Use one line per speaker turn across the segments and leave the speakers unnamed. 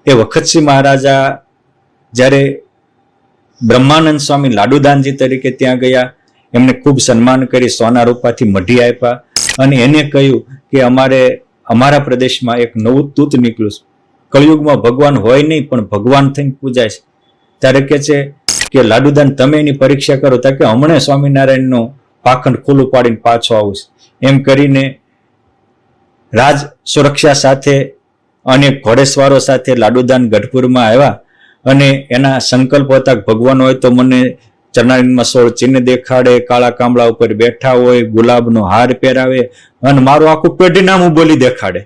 એ વખતસિંહ મહારાજા જ્યારે બ્રહ્માનંદ સ્વામી લાડુદાનજી તરીકે ત્યાં ગયા, એમને ખૂબ સન્માન કરી, સોના રૂપાથી મઢી આપ્યા અને એને કહ્યું કે અમારા પ્રદેશમાં એક નવું તૂત નીકળ્યું, કળિયુગમાં ભગવાન હોય નહીં પણ ભગવાન થઈને પૂજાય છે. ત્યારે કે છે કે લાડુદાન તમે એની પરીક્ષા કરો, તા કે હમણાં સ્વામિનારાયણનું પાખંડ ખુલ્લું પાડીને પાછો આવું છે. એમ કરીને રાજ સુરક્ષા સાથે અને ઘોડેસવારો સાથે લાડુદાન ગઢપુરમાં આવ્યા અને એના સંકલ્પ હતા કે ભગવાન હોય તો મને ચરણારીમાં 16 ચિહ્ન દેખાડે, કાળા કામળા ઉપર બેઠા હોય, ગુલાબનો હાર પહેરાવે અને મારું આખું પેઢી નામ બોલી દેખાડે,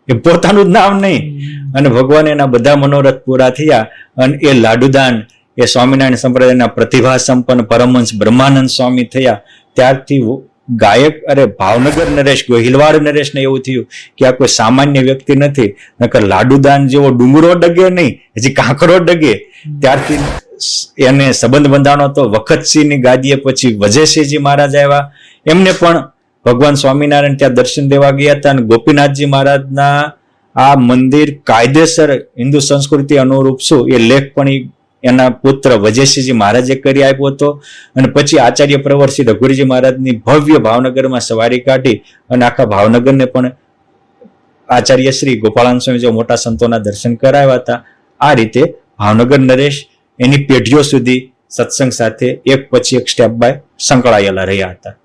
એ પોતાનું જ નામ નહીં. અને ભગવાન એના બધા મનોરથ પૂરા થયા અને એ લાડુદાન એ સ્વામિનારાયણ સંપ્રદાયના પ્રતિભા સંપન્ન પરમહંસ બ્રહ્માનંદ સ્વામી થયા. ત્યારથી ગાયક ભાવનગર નરેશ, ગોહિલવાડ નરેશને એવું થયું કે આ કોઈ સામાન્ય વ્યક્તિ નથી, નકર લાડુદાન જેવો ડુંગરો ડગે નહીં, હજી કાંકરો ડગે. ત્યારથી એને સંબંધ બંધાણો તો વખતસિંહની ગાદીએ પછી વજયસિંહજી મહારાજ આવ્યા, એમને પણ ભગવાન સ્વામિનારાયણ ત્યાં દર્શન દેવા ગયા હતા અને ગોપીનાથજી મહારાજના આ મંદિર કાયદેસર હિન્દુ સંસ્કૃતિ અનુરૂપ શું એ લેખ પણ એના પુત્ર વજયસિંહજી મહારાજે કરી આપ્યો હતો. અને પછી આચાર્ય પ્રવરસિંહ રઘુવીરજી મહારાજની ભવ્ય ભાવનગરમાં સવારી કાઢી અને આખા ભાવનગરને પણ આચાર્ય શ્રી ગોપાળાનંદ સ્વામી જેવા મોટા સંતોના દર્શન કરાવ્યા હતા. આ રીતે ભાવનગર નરેશ એની પેઢીઓ સુધી સત્સંગ સાથે એક પછી એક સ્ટેપ બાય સંકળાયેલા રહ્યા હતા.